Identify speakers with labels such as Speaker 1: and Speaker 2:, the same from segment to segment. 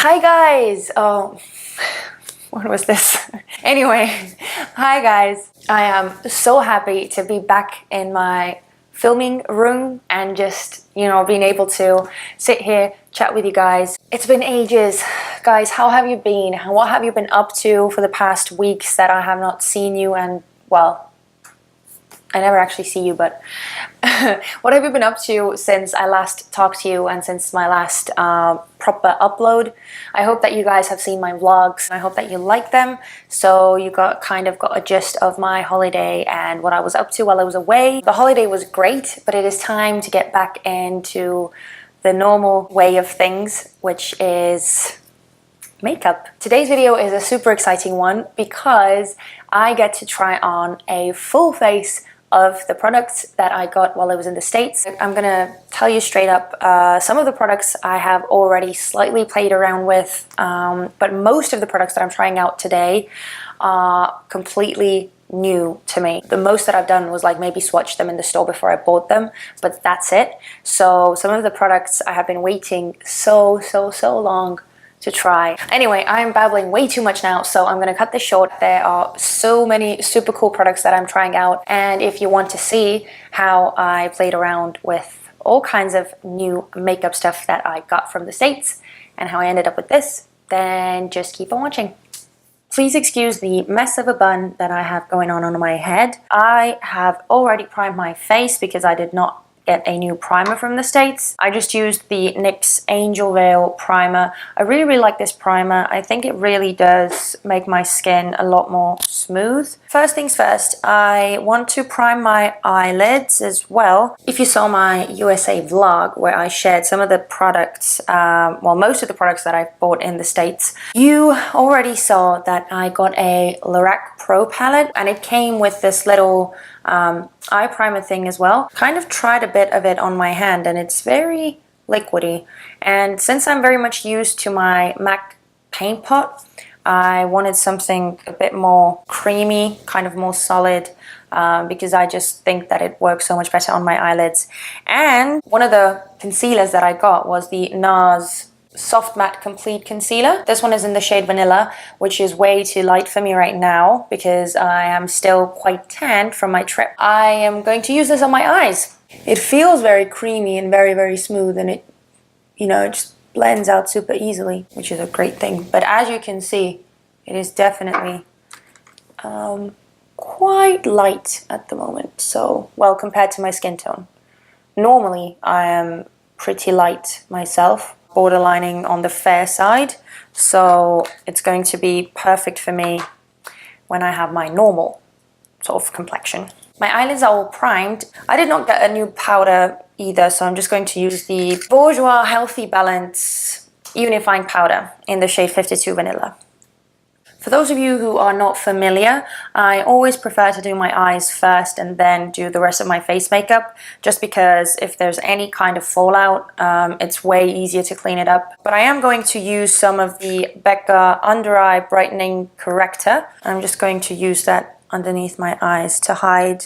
Speaker 1: Hi guys! Oh, what was this? Anyway, hi guys. I am so happy to be back in my filming room and just, being able to sit here, chat with you guys. It's been ages. Guys, how have you been? What have you been up to for the past weeks that I have not seen you? And, well, I never actually see you, but what have you been up to since I last talked to you and since my last proper upload? I hope that you guys have seen my vlogs. I hope that you like them, so you got a gist of my holiday and what I was up to while I was away. The holiday was great, but it is time to get back into the normal way of things, which is makeup. Today's video is a super exciting one because I get to try on a full face of the products that I got while I was in the States. I'm gonna tell you straight up, some of the products I have already slightly played around with, but most of the products that I'm trying out today are completely new to me. The most that I've done was like maybe swatch them in the store before I bought them, but that's it. So some of the products I have been waiting so long to try. Anyway, I'm babbling way too much now, so I'm gonna cut this short. There are so many super cool products that I'm trying out, and if you want to see how I played around with all kinds of new makeup stuff that I got from the States and how I ended up with this, then just keep on watching. Please excuse the mess of a bun that I have going on my head. I have already primed my face because I did not get a new primer from the States. I just used the NYX Angel Veil primer. I really like this primer. I think it really does make my skin a lot more smooth. First things first, I want to prime my eyelids as well. If you saw my USA vlog where I shared some of the products, well, most of the products that I bought in the States, you already saw that I got a LORAC Pro Palette, and it came with this little eye primer thing as well. Kind of tried a bit of it on my hand and it's very liquidy, and since I'm very much used to my MAC paint pot, I wanted something a bit more creamy, kind of more solid, because I just think that it works so much better on my eyelids. And one of the concealers that I got was the NARS Soft Matte Complete Concealer. This one is in the shade Vanilla, which is way too light for me right now because I am still quite tanned from my trip. I am going to use this on my eyes. It feels very creamy and very smooth, and it, it just blends out super easily, which is a great thing. But as you can see, it is definitely quite light at the moment. So, well, compared to my skin tone. Normally, I am pretty light myself, borderlining on the fair side, so it's going to be perfect for me when I have my normal sort of complexion. My eyelids are all primed. I did not get a new powder either, so I'm just going to use the Bourjois Healthy Balance Unifying Powder in the shade 52 Vanilla. For those of you who are not familiar, I always prefer to do my eyes first and then do the rest of my face makeup, just because if there's any kind of fallout, it's way easier to clean it up. But I am going to use some of the BECCA Undereye Brightening Corrector. I'm just going to use that underneath my eyes to hide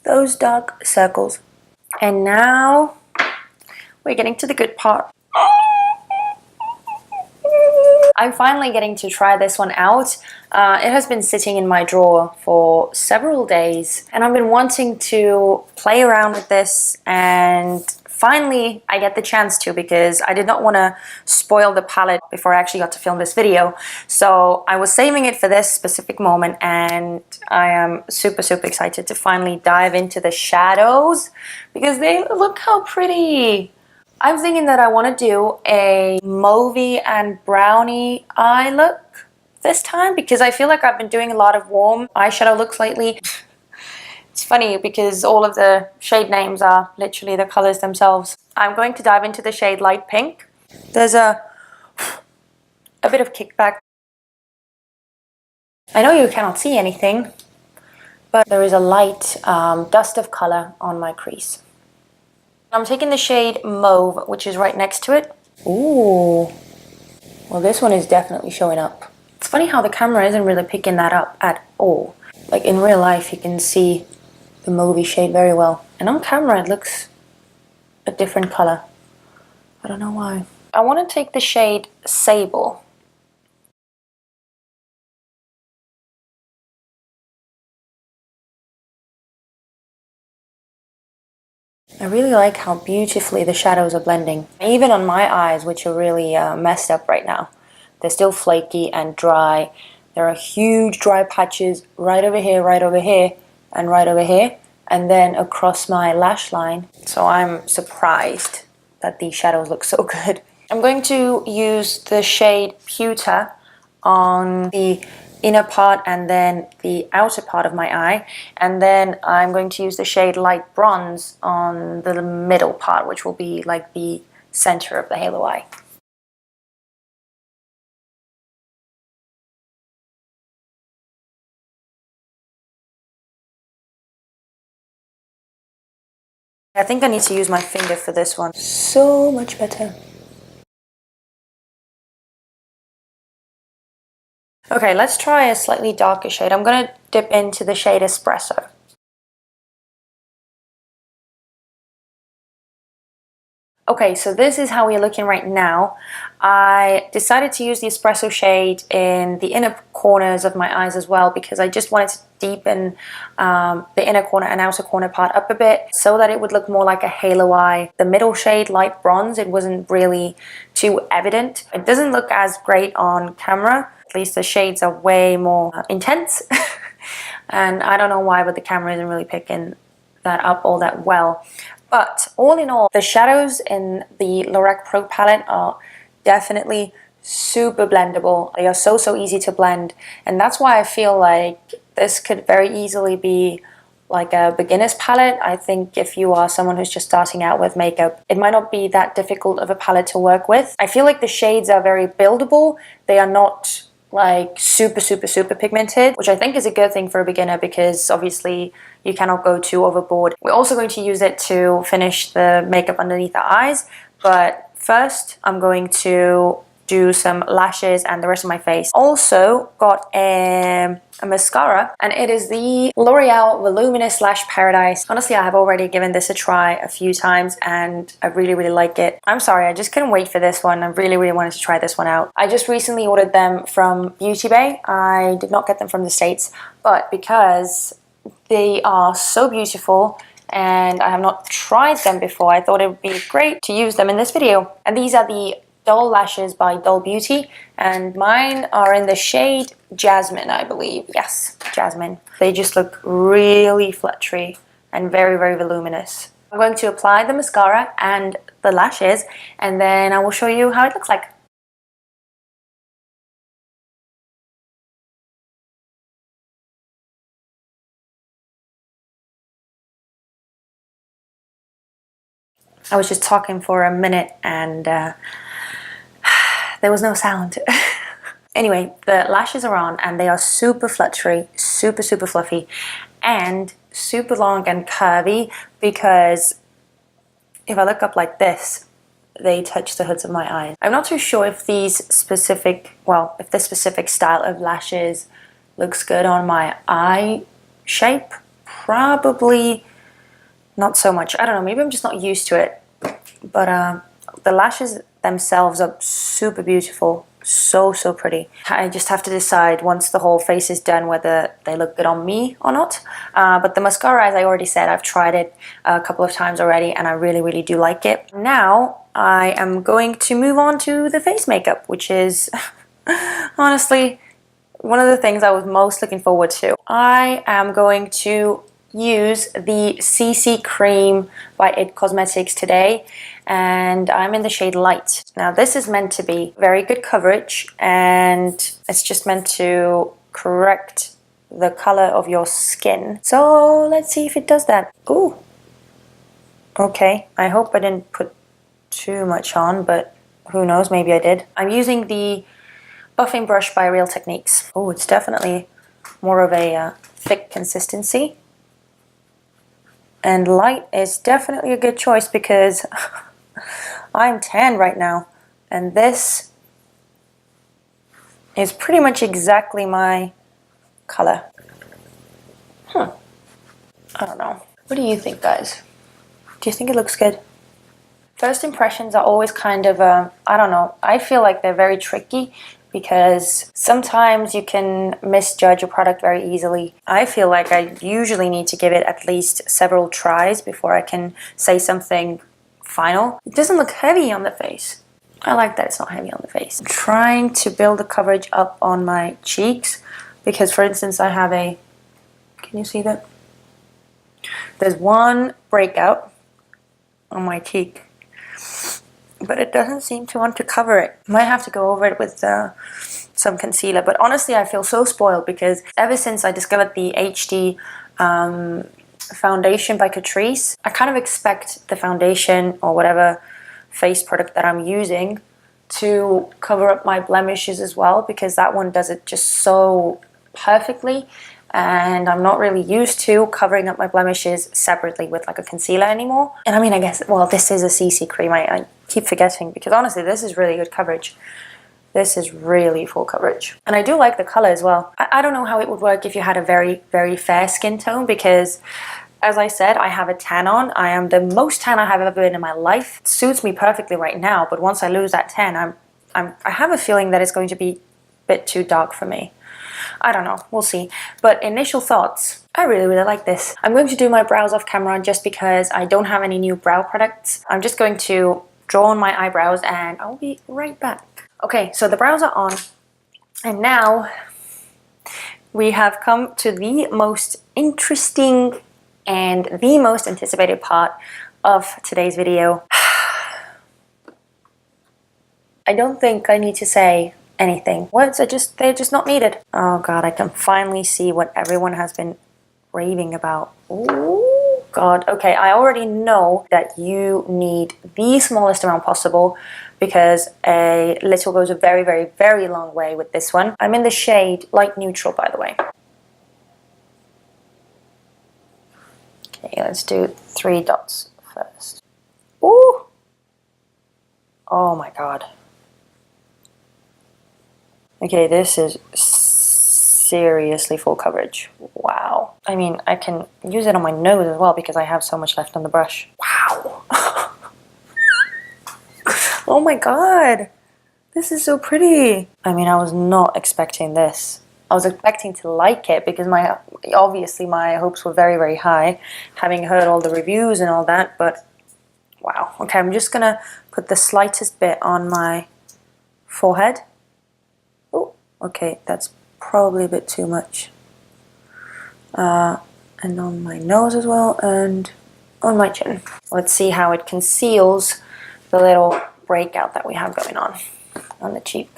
Speaker 1: those dark circles. And now we're getting to the good part. I'm finally getting to try this one out. It has been sitting in my drawer for several days, and I've been wanting to play around with this, and finally I get the chance to, because I did not want to spoil the palette before I actually got to film this video. So I was saving it for this specific moment, and I am super excited to finally dive into the shadows because they look how pretty. I'm thinking that I want to do a mauvey and brownie eye look this time, because I feel like I've been doing a lot of warm eyeshadow looks lately. It's funny because all of the shade names are literally the colors themselves. I'm going to dive into the shade Light Pink. There's a bit of kickback. I know you cannot see anything, but there is a light dust of color on my crease. I'm taking the shade Mauve, which is right next to it. Ooh, well, this one is definitely showing up. It's funny how the camera isn't really picking that up at all. Like in real life, you can see the mauvey shade very well. And on camera, it looks a different color. I don't know why. I want to take the shade Sable. I really like how beautifully the shadows are blending. Even on my eyes, which are really messed up right now. They're still flaky and dry. There are huge dry patches right over here, and right over here. And then across my lash line. So I'm surprised that these shadows look so good. I'm going to use the shade Pewter on the inner part and then the outer part of my eye, and then I'm going to use the shade Light Bronze on the middle part, which will be like the center of the halo eye. I think I need to use my finger for this one. So much better. Okay, let's try a slightly darker shade. I'm going to dip into the shade Espresso. Okay, so this is how we're looking right now. I decided to use the Espresso shade in the inner corners of my eyes as well because I just wanted to deepen the inner corner and outer corner part up a bit so that it would look more like a halo eye. The middle shade, Light Bronze, it wasn't really too evident. It doesn't look as great on camera. At least the shades are way more intense. And I don't know why, but the camera isn't really picking that up all that well. But all in all, the shadows in the LORAC Pro Palette are definitely super blendable. They are so easy to blend, and that's why I feel like this could very easily be like a beginner's palette. I think if you are someone who's just starting out with makeup, it might not be that difficult of a palette to work with. I feel like the shades are very buildable. They are not like super pigmented, which I think is a good thing for a beginner because obviously you cannot go too overboard. We're also going to use it to finish the makeup underneath the eyes, but first I'm going to do some lashes and the rest of my face. Also got a mascara, and it is the L'Oreal Voluminous Lash Paradise. Honestly, I have already given this a try a few times and I really like it. I'm sorry, I just couldn't wait for this one. I really wanted to try this one out. I just recently ordered them from Beauty Bay. I did not get them from the States, but because they are so beautiful and I have not tried them before, I thought it would be great to use them in this video. And these are the Doll Lashes by Doll Beauty, and mine are in the shade Jasmine, I believe. Yes, Jasmine. They just look really fluttery and very voluminous. I'm going to apply the mascara and the lashes, and then I will show you how it looks like. I was just talking for a minute and there was no sound. Anyway, the lashes are on and they are super fluttery, super fluffy, and super long and curvy because if I look up like this, they touch the hoods of my eyes. I'm not too sure if these specific, well, if this specific style of lashes looks good on my eye shape. Probably not so much. I don't know, maybe I'm just not used to it. But the lashes themselves are super beautiful. So pretty. I just have to decide once the whole face is done whether they look good on me or not. But the mascara, as I already said, I've tried it a couple of times already and I really do like it. Now I am going to move on to the face makeup, which is honestly one of the things I was most looking forward to. I am going to use the CC Cream by IT Cosmetics today, and I'm in the shade Light. Now this is meant to be very good coverage and it's just meant to correct the color of your skin. So let's see if it does that. Ooh, okay, I hope I didn't put too much on, but who knows, maybe I did. I'm using the buffing brush by Real Techniques. Oh, it's definitely more of a thick consistency. And light is definitely a good choice because I'm tan right now. And this is pretty much exactly my color. I don't know. What do you think, guys? Do you think it looks good? First impressions are always kind of, I don't know, I feel like they're very tricky because sometimes you can misjudge a product very easily. I feel like I usually need to give it at least several tries before I can say something final. It doesn't look heavy on the face. I like that it's not heavy on the face. I'm trying to build the coverage up on my cheeks because, for instance, I have a, can you see that? There's one breakout on my cheek, but it doesn't seem to want to cover it. Might have to go over it with some concealer, but honestly I feel so spoiled because ever since I discovered the HD foundation by Catrice, I kind of expect the foundation or whatever face product that I'm using to cover up my blemishes as well, because that one does it just so perfectly, and I'm not really used to covering up my blemishes separately with like a concealer anymore. And I mean, I guess, well, this is a CC cream. I keep forgetting because honestly this is really good coverage. This is really full coverage. And I do like the color as well. I don't know how it would work if you had a very, very fair skin tone because, as I said, I have a tan on. I am the most tan I have ever been in my life. It suits me perfectly right now, but once I lose that tan, I have a feeling that it's going to be a bit too dark for me. I don't know, we'll see. But initial thoughts, I really, really like this. I'm going to do my brows off camera just because I don't have any new brow products. I'm just going to draw on my eyebrows and I'll be right back. Okay, so the brows are on. And now we have come to the most interesting and the most anticipated part of today's video. I don't think I need to say anything. Words are just, they're just not needed. Oh god, I can finally see what everyone has been raving about. Oh god, okay, I already know that you need the smallest amount possible because a little goes a very, very, very long way with this one. I'm in the shade Light Neutral, by the way. Okay, let's do 3 dots first. Ooh! Oh my god. Okay, this is seriously full coverage. Wow. I mean, I can use it on my nose as well because I have so much left on the brush. Wow. Oh my god. This is so pretty. I mean, I was not expecting this. I was expecting to like it because obviously my hopes were very, very high, having heard all the reviews and all that, but wow. Okay, I'm just gonna put the slightest bit on my forehead. Oh, okay, that's probably a bit too much. And on my nose as well, and on my chin. Let's see how it conceals the little breakout that we have going on the cheek.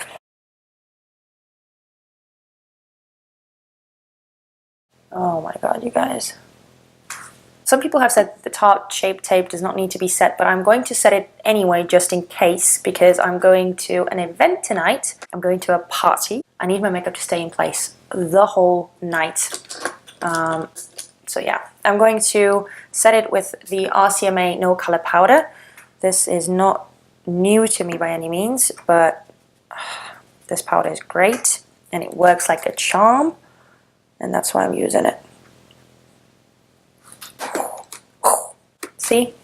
Speaker 1: Oh my god, you guys. Some people have said the Tarte Shape Tape does not need to be set, but I'm going to set it anyway just in case because I'm going to an event tonight. I'm going to a party. I need my makeup to stay in place the whole night. So yeah, I'm going to set it with the RCMA No Color Powder. This is not new to me by any means, but this powder is great and it works like a charm, and that's why I'm using it. See?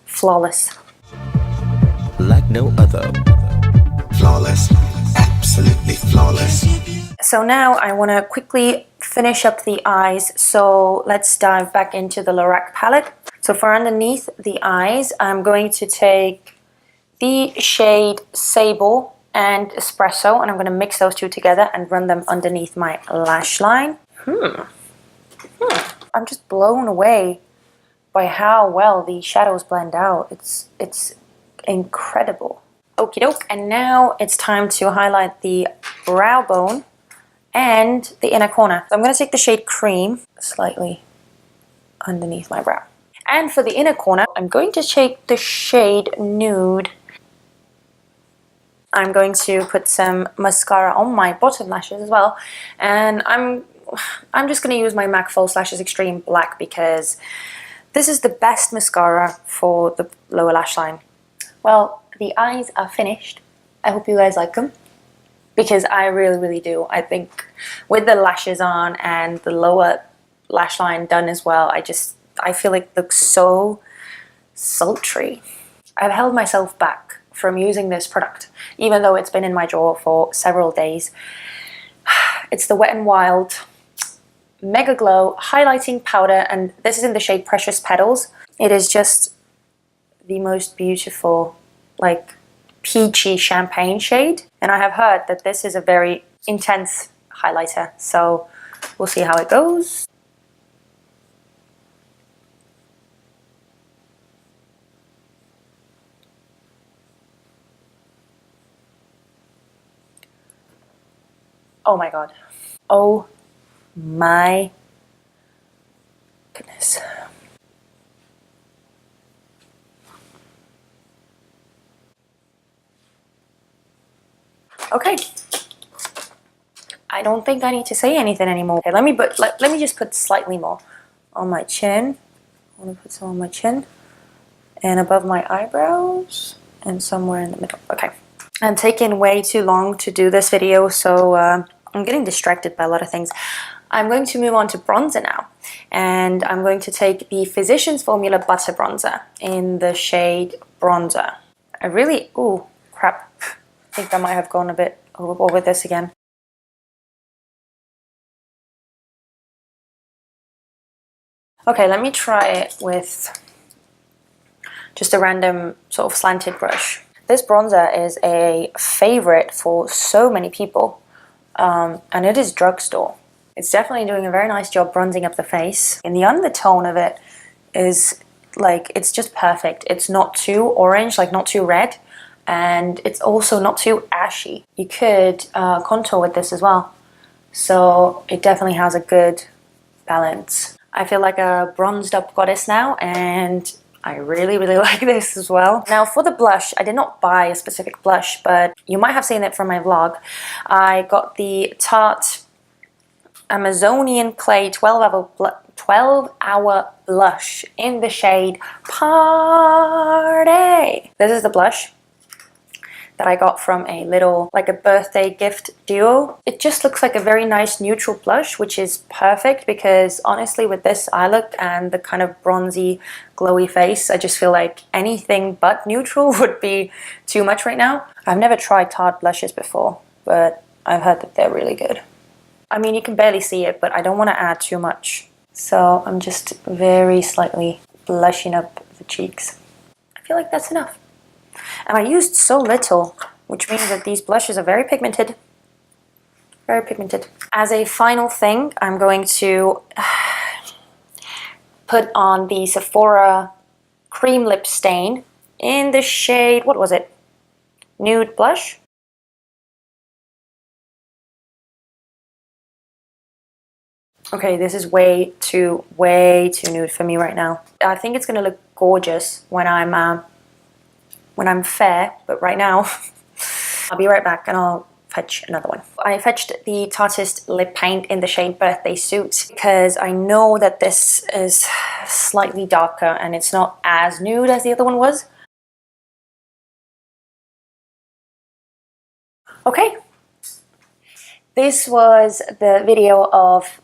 Speaker 1: Flawless.
Speaker 2: Like no other. Flawless. Absolutely flawless.
Speaker 1: So now I want to quickly finish up the eyes, so let's dive back into the LORAC palette. So for underneath the eyes, I'm going to take the shade Sable and Espresso, and I'm going to mix those two together and run them underneath my lash line. I'm just blown away by how well the shadows blend out. It's incredible. Okie doke, and now it's time to highlight the brow bone and the inner corner. So I'm going to take the shade Cream slightly underneath my brow. And for the inner corner, I'm going to take the shade Nude. I'm going to put some mascara on my bottom lashes as well, and I'm just going to use my MAC False Lashes Extreme Black because this is the best mascara for the lower lash line. Well, the eyes are finished. I hope you guys like them because I really, really do. I think with the lashes on and the lower lash line done as well, I feel like it looks so sultry. I've held myself back from using this product, even though it's been in my drawer for several days. It's the Wet n Wild Megaglo Highlighting Powder, and this is in the shade Precious Petals. It is just the most beautiful, like, peachy champagne shade, and I have heard that this is a very intense highlighter, so we'll see how it goes. Oh my god. Oh my goodness. Okay. I don't think I need to say anything anymore. Okay, let me just put slightly more on my chin. I want to put some on my chin and above my eyebrows and somewhere in the middle. Okay. I'm taking way too long to do this video, so I'm getting distracted by a lot of things. I'm going to move on to bronzer now, and I'm going to take the Physicians Formula Butter Bronzer in the shade Bronzer. I really, ooh, crap. I think I might have gone a bit overboard with this again. Okay, let me try it with just a random sort of slanted brush. This bronzer is a favorite for so many people, and it is drugstore. It's definitely doing a very nice job bronzing up the face, and the undertone of it is like, it's just perfect. It's not too orange, like not too red, and it's also not too ashy. You could contour with this as well, so it definitely has a good balance. I feel like a bronzed up goddess now, and I really, really like this as well. Now for the blush, I did not buy a specific blush, but you might have seen it from my vlog. I got the Tarte Amazonian Clay 12-hour blush in the shade Party. This is the blush that I got from a little, like a birthday gift duo. It just looks like a very nice neutral blush, which is perfect because honestly with this eye look and the kind of bronzy, glowy face, I just feel like anything but neutral would be too much right now. I've never tried Tarte blushes before, but I've heard that they're really good. I mean, you can barely see it, but I don't want to add too much. So I'm just very slightly blushing up the cheeks. I feel like that's enough. And I used so little, which means that these blushes are very pigmented. Very pigmented. As a final thing, I'm going to put on the Sephora Cream Lip Stain in the shade, what was it? Nude Blush. Okay, this is way too nude for me right now. I think it's gonna look gorgeous when I'm fair, but right now, I'll be right back and I'll fetch another one. I fetched the Tarteist lip paint in the shade Birthday Suit because I know that this is slightly darker and it's not as nude as the other one was. Okay, this was the video of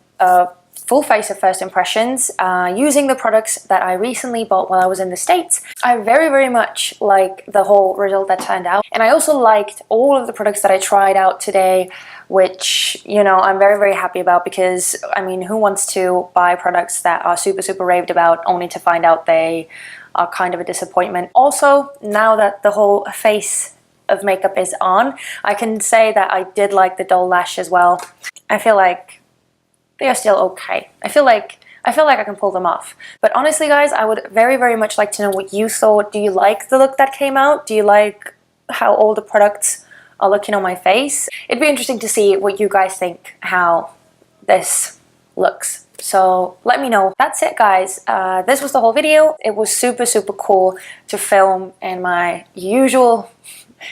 Speaker 1: full face of first impressions using the products that I recently bought while I was in the States. I very much like the whole result that turned out, and I also liked all of the products that I tried out today, which, you know, I'm very happy about because, I mean, who wants to buy products that are super raved about only to find out they are kind of a disappointment. Also, now that the whole face of makeup is on, I can say that I did like the doll lash as well. I feel like they are still okay. I feel like I can pull them off. But honestly, guys, I would very much like to know what you thought. Do you like the look that came out? Do you like how all the products are looking on my face? It'd be interesting to see what you guys think, how this looks. So let me know. That's it, guys. This was the whole video. It was super cool to film in my usual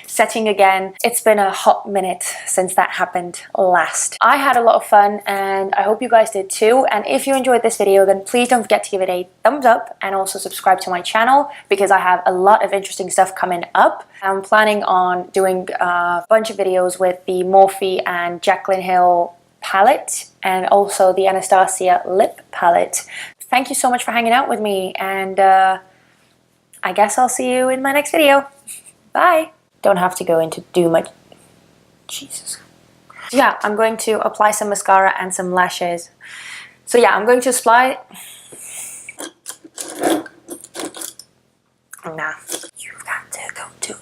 Speaker 1: setting again. It's been a hot minute since that happened last. I had a lot of fun and I hope you guys did too. And if you enjoyed this video, then please don't forget to give it a thumbs up and also subscribe to my channel because I have a lot of interesting stuff coming up. I'm planning on doing a bunch of videos with the Morphe and Jaclyn Hill palette and also the Anastasia lip palette. Thank you so much for hanging out with me, and I guess I'll see you in my next video. Bye. Don't have to go into too much. Jesus. Yeah, I'm going to apply some mascara and some lashes. So yeah, I'm going to apply. Nah, you've got to go to